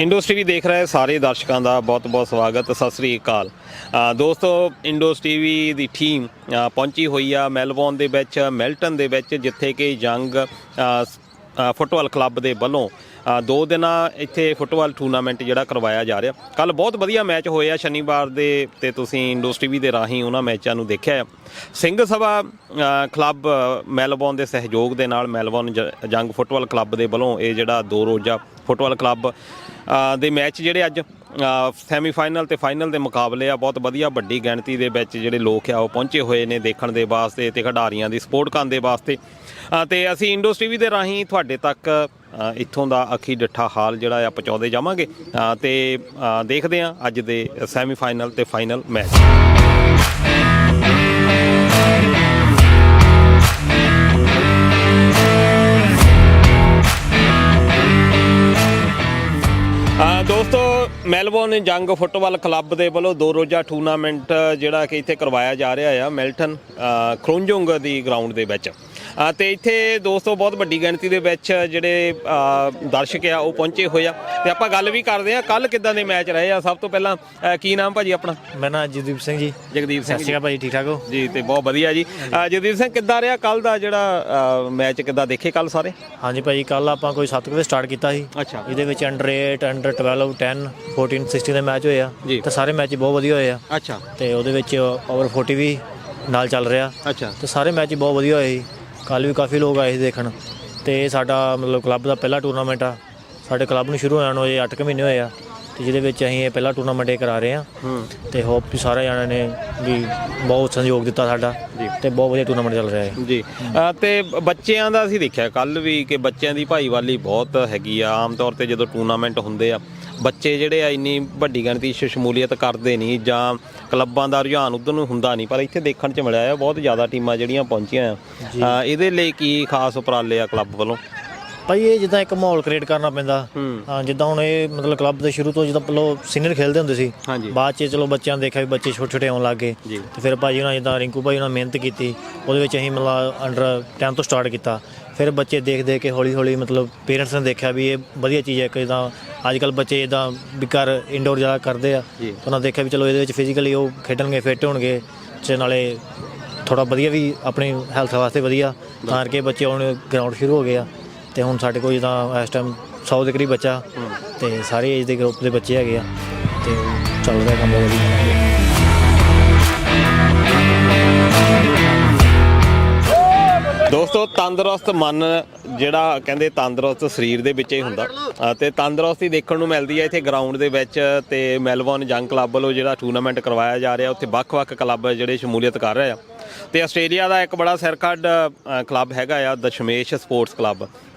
ਇੰਡੋਸ TV ਦੇਖ ਰਹੇ ਸਾਰੇ ਦਰਸ਼ਕਾਂ ਦਾ ਬਹੁਤ-ਬਹੁਤ ਸਵਾਗਤ। ਸਤਿ ਸ੍ਰੀ ਅਕਾਲ ਦੋਸਤੋ। ਇੰਡੋਸ ਟੀਵੀ ਦੀ ਟੀਮ ਪਹੁੰਚੀ ਹੋਈ ਆ ਮੈਲਬੌਰਨ ਦੇ ਵਿੱਚ, ਮਿਲਟਨ ਦੇ ਵਿੱਚ, ਜਿੱਥੇ ਕਿ ਯੰਗ ਫੁੱਟਬਾਲ ਕਲੱਬ ਦੇ ਵੱਲੋਂ 2 ਦਿਨਾਂ ਇੱਥੇ ਫੁੱਟਬਾਲ ਟੂਰਨਾਮੈਂਟ ਜਿਹੜਾ ਕਰਵਾਇਆ ਜਾ ਰਿਹਾ। ਕੱਲ੍ਹ ਬਹੁਤ ਵਧੀਆ ਮੈਚ ਹੋਏ ਆ ਸ਼ਨੀਵਾਰ ਦੇ, ਤੇ ਤੁਸੀਂ ਇੰਡੋਸ ਟੀਵੀ ਦੇ ਰਾਹੀਂ ਉਹਨਾਂ ਮੈਚਾਂ ਨੂੰ ਦੇਖਿਆ ਆ। ਸਿੰਘ ਸਭਾ ਕਲੱਬ ਮੈਲਬੌਰਨ ਦੇ ਸਹਿਯੋਗ ਦੇ ਨਾਲ ਮੈਲਬੌਰਨ ਯੰਗ ਫੁੱਟਬਾਲ ਕਲੱਬ ਦੇ ਵੱਲੋਂ ਇਹ ਜਿਹੜਾ 2 ਰੋਜ਼ਾ ਫੁੱਟਬਾਲ ਕਲੱਬ ਦੇ ਮੈਚ ਜਿਹੜੇ ਅੱਜ ਸੈਮੀਫਾਈਨਲ ਤੇ ਫਾਈਨਲ ਦੇ ਮੁਕਾਬਲੇ ਆ, ਬਹੁਤ ਵਧੀਆ ਵੱਡੀ ਗਿਣਤੀ ਦੇ ਵਿੱਚ ਜਿਹੜੇ ਲੋਕ ਆ ਉਹ ਪਹੁੰਚੇ ਹੋਏ ਨੇ ਦੇਖਣ ਦੇ ਵਾਸਤੇ ਤੇ ਖਿਡਾਰੀਆਂ ਦੀ ਸਪੋਰਟ ਕਰਨ ਦੇ ਵਾਸਤੇ। ਤੇ ਅਸੀਂ ਇੰਡੋਸ ਟੀਵੀ ਦੇ ਰਾਹੀਂ ਤੁਹਾਡੇ ਤੱਕ ਇੱਥੋਂ ਦਾ ਅੱਖੀ ਡਿੱਠਾ ਹਾਲ ਜਿਹੜਾ ਆ ਪਹੁੰਚਾਉਂਦੇ ਜਾਵਾਂਗੇ ਤੇ ਦੇਖਦੇ ਹਾਂ ਅੱਜ ਦੇ ਸੈਮੀਫਾਈਨਲ ਤੇ ਫਾਈਨਲ ਮੈਚ। ਦੋਸਤੋ, ਮੈਲਬੌਰਨ ਯੰਗ ਫੁੱਟਬਾਲ ਕਲੱਬ ਦੇ ਵੱਲੋਂ 2 ਰੋਜ਼ਾ ਟੂਰਨਾਮੈਂਟ ਜਿਹੜਾ ਕਿ ਇੱਥੇ ਕਰਵਾਇਆ ਜਾ ਰਿਹਾ ਆ ਮਿਲਟਨ ਖਰੋਂਜੁੰਗ ਦੀ ਗਰਾਊਂਡ ਦੇ ਵਿੱਚ। ਤੇ ਇੱਥੇ ਦੋਸਤੋ ਬਹੁਤ ਵੱਡੀ ਗਿਣਤੀ ਦੇ ਵਿੱਚ ਜਿਹੜੇ ਦਰਸ਼ਕ ਆ ਉਹ ਪਹੁੰਚੇ ਹੋਏ ਆ ਤੇ ਆਪਾਂ ਗੱਲ ਵੀ ਕਰਦੇ ਆ ਕੱਲ ਕਿੱਦਾਂ ਦੇ ਮੈਚ ਰਹੇ ਆ। ਸਭ ਤੋਂ ਪਹਿਲਾਂ ਕੀ ਨਾਮ ਭਾਜੀ ਆਪਣਾ? ਮੇਰਾ ਨਾਮ ਜਗਦੀਪ ਸਿੰਘ ਜੀ। ਜਗਦੀਪ ਸਿੰਘ ਜੀ ਭਾਜੀ, ਠੀਕ ਠਾਕ ਹੋ ਜੀ? ਤੇ ਬਹੁਤ ਵਧੀਆ ਜੀ। ਜਗਦੀਪ ਸਿੰਘ, ਕਿੱਦਾਂ ਰਿਹਾ ਕੱਲ ਦਾ ਜਿਹੜਾ ਮੈਚ, ਕਿੱਦਾਂ ਦੇਖੇ ਕੱਲ ਸਾਰੇ? ਹਾਂਜੀ ਭਾਜੀ, ਕੱਲ ਆਪਾਂ ਕੋਈ 7 ਵਜੇ ਸਟਾਰਟ ਕੀਤਾ ਸੀ। ਅੱਛਾ। ਇਹਦੇ ਵਿੱਚ ਅੰਡਰ 8, ਅੰਡਰ 12, 10, 14, 16 ਦੇ ਮੈਚ ਹੋਏ ਆ ਤੇ ਸਾਰੇ ਮੈਚ ਬਹੁਤ ਵਧੀਆ ਹੋਏ ਆ। ਅੱਛਾ। ਤੇ ਉਹਦੇ ਵਿੱਚ ਓਵਰ 40 ਵੀ ਨਾਲ ਚੱਲ ਰਿਹਾ। ਅੱਛਾ। ਤੇ ਸਾਰੇ ਮੈਚ ਬਹੁਤ ਵਧੀਆ ਹੋਏ ਸੀ। ਕੱਲ ਵੀ ਕਾਫੀ ਲੋਕ ਆਏ ਸੀ ਦੇਖਣ। ਤੇ ਸਾਡਾ ਮਤਲਬ ਕਲੱਬ ਦਾ ਪਹਿਲਾ ਟੂਰਨਾਮੈਂਟ ਆ। ਸਾਡੇ ਕਲੱਬ ਨੂੰ ਸ਼ੁਰੂ ਹੋਣ ਨੂੰ ਇਹ 8 ਮਹੀਨੇ ਹੋਏ ਆ ਤੇ ਜਿਹਦੇ ਵਿੱਚ ਅਸੀਂ ਇਹ ਪਹਿਲਾ ਟੂਰਨਾਮੈਂਟ ਇਹ ਕਰਾ ਰਹੇ ਹਾਂ। ਤੇ ਹੋਪ ਵੀ ਸਾਰੇ ਜਣਿਆਂ ਨੇ ਵੀ ਬਹੁਤ ਸਹਿਯੋਗ ਦਿੱਤਾ ਸਾਡਾ ਤੇ ਬਹੁਤ ਵਧੀਆ ਟੂਰਨਾਮੈਂਟ ਚੱਲ ਰਿਹਾ ਹੈ ਜੀ। ਤੇ ਬੱਚਿਆਂ ਦਾ ਅਸੀਂ ਦੇਖਿਆ ਕੱਲ ਵੀ ਕਿ ਬੱਚਿਆਂ ਦੀ ਭਾਈਵਾਲੀ ਬਹੁਤ ਹੈਗੀ ਆ। ਆਮ ਤੌਰ ਤੇ ਜਦੋਂ ਟੂਰਨਾਮੈਂਟ ਹੁੰਦੇ ਆ ਬੱਚੇ ਜਿਹੜੇ ਆ ਇੰਨੀ ਵੱਡੀ ਗਿਣਤੀ 'ਚ ਸ਼ਮੂਲੀਅਤ ਕਰਦੇ ਨਹੀਂ ਜਾਂ ਕਲੱਬਾਂ ਦਾ ਰੁਝਾਨ ਉੱਧਰ ਨੂੰ ਹੁੰਦਾ ਨਹੀਂ, ਪਰ ਇੱਥੇ ਦੇਖਣ 'ਚ ਮਿਲਿਆ ਆ ਬਹੁਤ ਜ਼ਿਆਦਾ ਟੀਮਾਂ ਜਿਹੜੀਆਂ ਪਹੁੰਚੀਆਂ ਆ। ਇਹਦੇ ਲਈ ਕੀ ਖਾਸ ਉਪਰਾਲੇ ਆ ਕਲੱਬ ਵੱਲੋਂ? ਭਾਈ ਇਹ ਜਿੱਦਾਂ ਇੱਕ ਮਾਹੌਲ ਕ੍ਰੀਏਟ ਕਰਨਾ ਪੈਂਦਾ। ਜਿੱਦਾਂ ਹੁਣ ਇਹ ਮਤਲਬ ਕਲੱਬ ਦੇ ਸ਼ੁਰੂ ਤੋਂ ਜਿੱਦਾਂ ਪਹਿਲਾਂ ਸੀਨੀਅਰ ਖੇਡਦੇ ਹੁੰਦੇ ਸੀ, ਬਾਅਦ 'ਚ ਚਲੋ ਬੱਚਿਆਂ ਨੂੰ ਦੇਖਿਆ ਵੀ ਬੱਚੇ ਛੋਟੇ ਛੋਟੇ ਆਉਣ ਲੱਗ ਗਏ ਤੇ ਫਿਰ ਭਾਜੀ ਉਹਨਾਂ ਜਿੱਦਾਂ ਰਿੰਕੂ ਭਾਈ ਉਹਨਾਂ ਮਿਹਨਤ ਕੀਤੀ, ਉਹਦੇ ਵਿੱਚ ਅਸੀਂ ਮਤਲਬ ਅੰਡਰ 10 ਤੋਂ ਸਟਾਰਟ ਕੀਤਾ। ਫਿਰ ਬੱਚੇ ਦੇਖ ਕੇ ਹੌਲੀ ਹੌਲੀ ਮਤਲਬ ਪੇਰੈਂਟਸ ਨੇ ਦੇਖਿਆ ਵੀ ਇਹ ਵਧੀਆ ਚੀਜ਼ ਹੈ। ਕਿ ਜਿੱਦਾਂ ਅੱਜ ਕੱਲ੍ਹ ਬੱਚੇ ਇੱਦਾਂ ਵੀ ਘਰ ਇੰਡੋਰ ਜ਼ਿਆਦਾ ਕਰਦੇ ਆ, ਉਹਨਾਂ ਦੇਖਿਆ ਵੀ ਚਲੋ ਇਹਦੇ ਵਿੱਚ ਫਿਜ਼ੀਕਲੀ ਉਹ ਖੇਡਣਗੇ, ਫਿੱਟ ਹੋਣਗੇ ਤੇ ਨਾਲੇ ਥੋੜ੍ਹਾ ਵਧੀਆ ਵੀ ਆਪਣੀ ਹੈਲਥ ਵਾਸਤੇ ਵਧੀਆ, ਤਾਂ ਕਰਕੇ ਬੱਚੇ ਹੁਣ ਗਰਾਊਂਡ ਸ਼ੁਰੂ ਹੋ ਗਏ ਆ। ਤੇ ਹੁਣ ਸਾਡੇ ਕੋਲ ਜਿੱਦਾਂ ਇਸ ਟਾਈਮ 100 ਦੇ ਕਰੀਬ ਬੱਚਾ ਤੇ ਸਾਰੇ ਏਜ ਦੇ ਗਰੁੱਪ ਦੇ ਬੱਚੇ ਹੈਗੇ ਆ ਤੇ ਚੱਲ ਰਿਹਾ ਕੰਮ ਬਹੁਤ ਵਧੀਆ। ਦੋਸਤੋ, ਤੰਦਰੁਸਤ ਮਨ ਜਿਹੜਾ ਕਹਿੰਦੇ ਤੰਦਰੁਸਤ ਸਰੀਰ ਦੇ ਵਿੱਚ ਹੀ ਹੁੰਦਾ ਤੇ ਤੰਦਰੁਸਤੀ ਦੇਖਣ ਨੂੰ ਮਿਲਦੀ ਹੈ ਇੱਥੇ ਗਰਾਊਂਡ ਦੇ ਵਿੱਚ। ਤੇ ਮੈਲਬੌਰਨ ਯੰਗ ਕਲੱਬ ਵੱਲੋਂ ਜਿਹੜਾ ਟੂਰਨਾਮੈਂਟ ਕਰਵਾਇਆ ਜਾ ਰਿਹਾ ਉੱਥੇ ਵੱਖ-ਵੱਖ ਕਲੱਬ ਜਿਹੜੇ ਸ਼ਮੂਲੀਅਤ ਕਰ ਰਹੇ ਆ। ਤੇ ਆਸਟ੍ਰੇਲੀਆ ਦਾ ਇੱਕ ਬੜਾ ਸਿਰਕੱਢ ਕਲੱਬ ਹੈਗਾ ਆ ਦਸ਼ਮੇਸ਼ ਸਪੋਰਟਸ ਕਲੱਬ।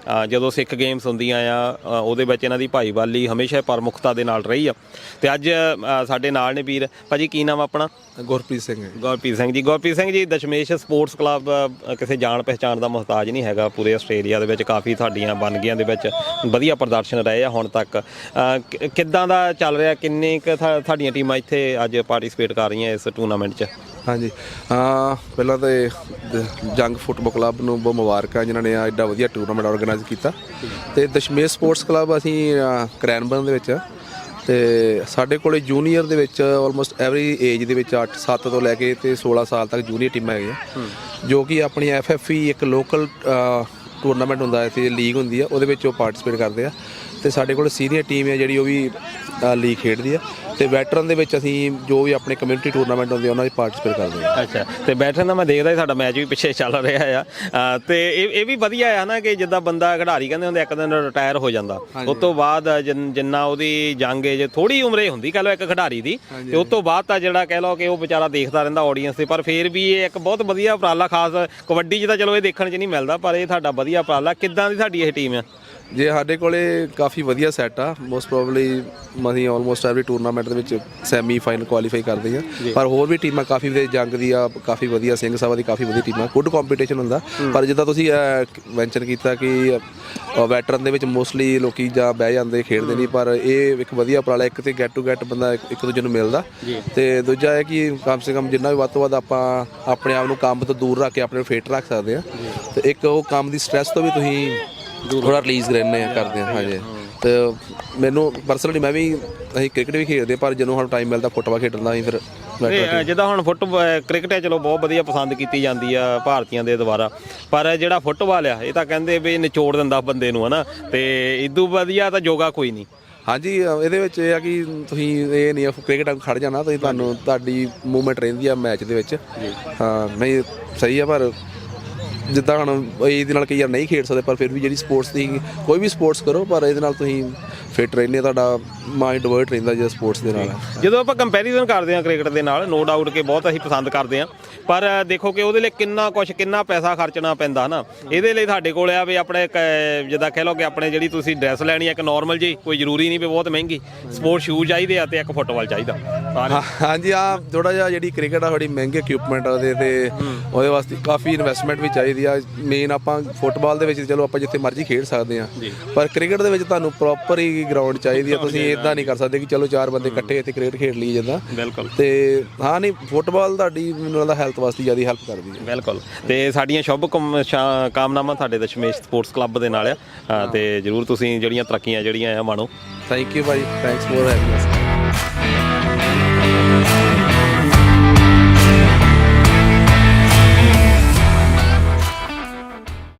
ਜਦੋਂ ਸਿੱਖ ਗੇਮਸ ਹੁੰਦੀਆਂ ਆ ਉਹਦੇ ਵਿੱਚ ਇਹਨਾਂ ਦੀ ਭਾਈਵਾਲੀ ਹਮੇਸ਼ਾ ਪ੍ਰਮੁੱਖਤਾ ਦੇ ਨਾਲ ਰਹੀ ਆ। ਤੇ ਅੱਜ ਸਾਡੇ ਨਾਲ ਨੇ ਵੀਰ। ਭਾਜੀ ਕੀ ਨਾਮ ਆਪਣਾ? ਗੁਰਪ੍ਰੀਤ ਸਿੰਘ। ਗੁਰਪ੍ਰੀਤ ਸਿੰਘ ਜੀ। ਗੁਰਪ੍ਰੀਤ ਸਿੰਘ ਜੀ, ਦਸ਼ਮੇਸ਼ ਸਪੋਰਟਸ ਕਲੱਬ ਕਿਸੇ ਜਾਣ ਪਹਿਚਾਣ ਦਾ ਮੁਹਤਾਜ ਨਹੀਂ ਹੈਗਾ। ਪੂਰੇ ਆਸਟ੍ਰੇਲੀਆ ਦੇ ਵਿੱਚ ਕਾਫੀ ਤੁਹਾਡੀਆਂ ਵੰਨਗੀਆਂ ਦੇ ਵਿੱਚ ਵਧੀਆ ਪ੍ਰਦਰਸ਼ਨ ਰਹੇ ਆ ਹੁਣ ਤੱਕ। ਕਿੱਦਾਂ ਦਾ ਚੱਲ ਰਿਹਾ? ਕਿੰਨੇ ਕੁ ਤੁਹਾਡੀਆਂ ਟੀਮਾਂ ਇੱਥੇ ਅੱਜ ਪਾਰਟੀਸਪੇਟ ਕਰ ਰਹੀਆਂ ਇਸ ਟੂਰਨਾਮੈਂਟ 'ਚ? ਹਾਂਜੀ, ਪਹਿਲਾਂ ਤਾਂ ਯੰਗ ਫੁੱਟਬਾਲ ਕਲੱਬ ਨੂੰ ਬਹੁਤ ਮੁਬਾਰਕਾਂ ਜਿਨ੍ਹਾਂ ਨੇ ਐਡਾ ਵਧੀਆ ਟੂਰਨਾਮੈਂਟ ਆਰਗੇਨਾਈਜ਼ ਕੀਤਾ। ਤੇ ਦਸ਼ਮੇਸ਼ ਸਪੋਰਟਸ ਕਲੱਬ ਅਸੀਂ ਕਰੈਨਬਰਨ ਦੇ ਵਿੱਚ ਤੇ ਸਾਡੇ ਕੋਲ ਜੂਨੀਅਰ ਦੇ ਵਿੱਚ ਆਲਮੋਸਟ ਐਵਰੀ ਏਜ ਦੇ ਵਿੱਚ 7 ਤੋਂ ਲੈ ਕੇ ਤੇ 16 ਸਾਲ ਤੱਕ ਜੂਨੀਅਰ ਟੀਮਾਂ ਹੈਗੀਆਂ, ਜੋ ਕਿ ਆਪਣੀ FFE ਇੱਕ ਲੋਕਲ ਟੂਰਨਾਮੈਂਟ ਹੁੰਦਾ ਹੈ ਤੇ ਲੀਗ ਹੁੰਦੀ ਆ, ਉਹਦੇ ਵਿੱਚ ਉਹ ਪਾਰਟੀਸਪੇਟ ਕਰਦੇ ਆ। ਤੇ ਸਾਡੇ ਕੋਲ ਸੀਨੀਅਰ ਟੀਮ ਹੈ ਜਿਹੜੀ ਉਹ ਵੀ ਲੀਗ ਖੇਡਦੀ ਆ। ਤੇ ਵੈਟਰਨ ਦੇ ਵਿੱਚ ਅਸੀਂ ਜੋ ਵੀ ਆਪਣੇ ਕਮਿਊਨਿਟੀ ਟੂਰਨਾਮੈਂਟ ਹੁੰਦੇ ਉਹਨਾਂ 'ਚ ਪਾਰਟੀਸਪੇਟ ਕਰਦੇ ਹਾਂ। ਅੱਛਾ। ਤੇ ਵੈਟਰਨ ਦਾ ਮੈਂ ਦੇਖਦਾ ਸਾਡਾ ਮੈਚ ਵੀ ਪਿੱਛੇ ਚੱਲ ਰਿਹਾ ਆ ਤੇ ਇਹ ਵੀ ਵਧੀਆ ਆ ਨਾ ਕਿ ਜਿੱਦਾਂ ਬੰਦਾ ਖਿਡਾਰੀ ਕਹਿੰਦੇ ਹੁੰਦੇ ਇੱਕ ਦਿਨ ਰਿਟਾਇਰ ਹੋ ਜਾਂਦਾ, ਉਸ ਤੋਂ ਬਾਅਦ ਜਿੰਨਾ ਉਹਦੀ ਜੰਗ ਏਜ ਥੋੜ੍ਹੀ ਉਮਰੇ ਹੁੰਦੀ ਕਹਿ ਲਓ ਇੱਕ ਖਿਡਾਰੀ ਦੀ, ਤੇ ਉਸ ਤੋਂ ਬਾਅਦ ਤਾਂ ਜਿਹੜਾ ਕਹਿ ਲਓ ਕਿ ਉਹ ਵਿਚਾਰਾ ਦੇਖਦਾ ਰਹਿੰਦਾ ਆਡੀਅנס ਤੇ। ਪਰ ਫਿਰ ਵੀ ਇਹ ਇੱਕ ਬਹੁਤ ਵਧੀਆ ਉਪਰਾਲਾ, ਖਾਸ ਕਬੱਡੀ 'ਚ ਤਾਂ ਚਲੋ ਇਹ ਦੇਖਣ 'ਚ ਨਹੀਂ ਮਿਲਦਾ, ਪਰ ਇਹ ਤੁਹਾਡਾ ਵਧੀਆ ਉਪਰਾਲਾ। ਕਿੱਦਾਂ ਦੀ ਸਾਡੀ ਇਹ ਟੀਮ ਆ? ਜੇ ਸਾਡੇ ਕੋਲੇ ਕਾਫੀ ਵਧੀਆ ਸੈੱਟ ਆ। ਮੋਸਟ ਪ੍ਰੋਬਬਲੀ ਅਸੀਂ ਆਲਮੋਸਟ ਐਵਰੀ ਟੂਰਨਾਮੈਂਟ ਦੇ ਵਿੱਚ ਸੈਮੀ ਫਾਈਨਲ ਕੁਆਲੀਫਾਈ ਕਰਦੇ ਹਾਂ, ਪਰ ਹੋਰ ਵੀ ਟੀਮਾਂ ਕਾਫੀ ਵਧੀਆ ਜੰਗ ਦੀ ਆ, ਕਾਫੀ ਵਧੀਆ ਸਿੰਘ ਸਭਾ ਦੀ ਕਾਫੀ ਵਧੀਆ ਟੀਮਾਂ, ਗੁੱਡ ਕੰਪੀਟੀਸ਼ਨ ਹੁੰਦਾ। ਪਰ ਜਿੱਦਾਂ ਤੁਸੀਂ ਮੈਂਸ਼ਨ ਕੀਤਾ ਕਿ ਵੈਟਰਨ ਦੇ ਵਿੱਚ ਮੋਸਟਲੀ ਲੋਕੀ ਜਾਂ ਬਹਿ ਜਾਂਦੇ ਖੇਡਦੇ ਨਹੀਂ, ਪਰ ਇਹ ਇੱਕ ਵਧੀਆ ਉਪਰਾਲਾ। ਇੱਕ ਤੇ ਗੈਟ ਟੂ ਗੈਟ ਬੰਦਾ ਇੱਕ ਦੂਜੇ ਨੂੰ ਮਿਲਦਾ, ਤੇ ਦੂਜਾ ਹੈ ਕਿ ਕਮ ਸੇ ਕਮ ਜਿੰਨਾ ਵੀ ਵੱਧ ਤੋਂ ਵੱਧ ਆਪਾਂ ਆਪਣੇ ਆਪ ਨੂੰ ਕੰਮ ਤੋਂ ਦੂਰ ਰੱਖ ਕੇ ਆਪਣੇ ਨੂੰ ਫਿੱਟ ਰੱਖ ਸਕਦੇ ਹਾਂ। ਤੇ ਇੱਕ ਉਹ ਕੰਮ ਦੀ ਸਟ੍ਰੈਸ ਤੋਂ ਵੀ ਤੁਸੀਂ ਥੋੜਾ ਰਿਲੀਜ਼ ਕਰਦੇ ਹਾਂ। ਹਾਂਜੀ, ਤੇ ਮੈਨੂੰ ਪਰਸਨਲੀ ਮੈਂ ਵੀ ਅਸੀਂ ਕ੍ਰਿਕਟ ਵੀ ਖੇਡਦੇ, ਪਰ ਜਦੋਂ ਸਾਨੂੰ ਟਾਈਮ ਮਿਲਦਾ ਫੁੱਟਬਾਲ ਖੇਡਣ ਦਾ ਅਸੀਂ ਫਿਰ ਜਿੱਦਾਂ ਹੁਣ ਕ੍ਰਿਕਟ ਹੈ ਚਲੋ ਬਹੁਤ ਵਧੀਆ ਪਸੰਦ ਕੀਤੀ ਜਾਂਦੀ ਆ ਭਾਰਤੀਆਂ ਦੇ ਦੁਆਰਾ, ਪਰ ਜਿਹੜਾ ਫੁੱਟਬਾਲ ਆ ਇਹ ਤਾਂ ਕਹਿੰਦੇ ਵੀ ਨਿਚੋੜ ਦਿੰਦਾ ਬੰਦੇ ਨੂੰ ਹਨਾ, ਤੇ ਇਦੋਂ ਵਧੀਆ ਤਾਂ ਯੋਗਾ ਕੋਈ ਨਹੀਂ। ਹਾਂਜੀ, ਇਹਦੇ ਵਿੱਚ ਇਹ ਆ ਕਿ ਤੁਸੀਂ ਇਹ ਨਹੀਂ ਕ੍ਰਿਕਟ ਖੜ ਜਾਣਾ, ਤੁਸੀਂ ਤੁਹਾਨੂੰ ਤੁਹਾਡੀ ਮੂਵਮੈਂਟ ਰਹਿੰਦੀ ਆ ਮੈਚ ਦੇ ਵਿੱਚ। ਹਾਂ ਨਹੀਂ ਸਹੀ ਆ, ਪਰ ਜਿੱਦਾਂ ਹੁਣ ਇਹਦੇ ਨਾਲ ਕਈ ਵਾਰ ਨਹੀਂ ਖੇਡ ਸਕਦੇ, ਪਰ ਫਿਰ ਵੀ ਜਿਹੜੀ ਸਪੋਰਟਸ ਦੀ ਕੋਈ ਵੀ ਸਪੋਰਟਸ ਕਰੋ, ਪਰ ਇਹਦੇ ਨਾਲ ਤੁਸੀਂ ਫਿਟ ਰਹਿੰਦੇ, ਤੁਹਾਡਾ ਮਾਈਂਡ ਡਿਵਰਟ ਰਹਿੰਦਾ ਜੇ ਸਪੋਰਟਸ ਦੇ ਨਾਲ। ਜਦੋਂ ਆਪਾਂ ਕੰਪੈਰੀਜ਼ਨ ਕਰਦੇ ਹਾਂ ਕ੍ਰਿਕਟ ਦੇ ਨਾਲ, ਨੋ ਡਾਊਟ ਕਿ ਬਹੁਤ ਅਸੀਂ ਪਸੰਦ ਕਰਦੇ ਹਾਂ, ਪਰ ਦੇਖੋ ਕਿ ਉਹਦੇ ਲਈ ਕਿੰਨਾ ਪੈਸਾ ਖਰਚਣਾ ਪੈਂਦਾ ਨਾ। ਇਹਦੇ ਲਈ ਸਾਡੇ ਕੋਲ ਆ ਵੀ ਆਪਣੇ ਜਿੱਦਾਂ ਕਹਿ ਲਓ ਕਿ ਆਪਣੇ ਜਿਹੜੀ ਤੁਸੀਂ ਡਰੈਸ ਲੈਣੀ ਆ ਇੱਕ ਨਾਰਮਲ ਜੀ, ਕੋਈ ਜ਼ਰੂਰੀ ਨਹੀਂ ਵੀ ਬਹੁਤ ਮਹਿੰਗੀ, ਸਪੋਰਟ ਸ਼ੂਜ਼ ਚਾਹੀਦੇ ਆ ਤੇ ਇੱਕ ਫੁੱਟਬਾਲ ਚਾਹੀਦਾ। ਹਾਂਜੀ, ਆ ਥੋੜਾ ਜਿਹਾ ਜਿਹੜੀ ਕ੍ਰਿਕਟ ਆ ਥੋੜੀ ਮਹਿੰਗੇ ਇਕਵਿਪਮੈਂਟ ਉਹਦੇ ਤੇ ਉਹਦੇ ਵਾਸਤੇ ਕਾਫੀ ਇਨਵੈਸਟਮੈਂਟ ਵੀ ਚਾਹੀਦੀ ਆ। ਮੇਨ ਆਪਾਂ ਫੁੱਟਬਾਲ ਦੇ ਵਿੱਚ ਚਲੋ ਆਪਾਂ ਜਿੱਥੇ ਮਰਜ਼ੀ ਖੇਡ ਸਕਦੇ ਆ, ਪਰ ਕ੍ਰਿਕਟ ਦੇ ਵਿੱਚ ਤੁਹਾਨੂੰ ਪ੍ਰੋਪਰ ਹੀ ਗਰਾਊਂਡ ਚਾਹੀਦੀ ਆ। ਤੁਸੀਂ ਇਦਾਂ ਨਹੀਂ ਕਰ ਸਕਦੇ ਕਿ ਚਲੋ 4 ਬੰਦੇ ਇਕੱਠੇ ਇੱਥੇ ਕ੍ਰਿਕਟ ਖੇਡ ਲਈ ਜਾਂਦਾ। ਬਿਲਕੁਲ। ਤੇ ਹਾਂ ਨਹੀਂ, ਫੁੱਟਬਾਲ ਤੁਹਾਡੀ ਮੈਨੂੰ ਲੱਗਦਾ ਹੈਲਥ ਵਾਸਤੇ ਜ਼ਿਆਦਾ ਹੈਲਪ ਕਰਦੀ ਹੈ। ਬਿਲਕੁਲ, ਤੇ ਸਾਡੀਆਂ ਸ਼ੁਭ ਕਾਮਨਾਵਾਂ ਤੁਹਾਡੇ ਦਸ਼ਮੇਸ਼ ਸਪੋਰਟਸ ਕਲੱਬ ਦੇ ਨਾਲ ਆ, ਤੇ ਜ਼ਰੂਰ ਤੁਸੀਂ ਜਿਹੜੀਆਂ ਤਰੱਕੀਆਂ ਜਿਹੜੀਆਂ ਆ ਮਾਣੋ। Thank you Bhai, thanks four having us.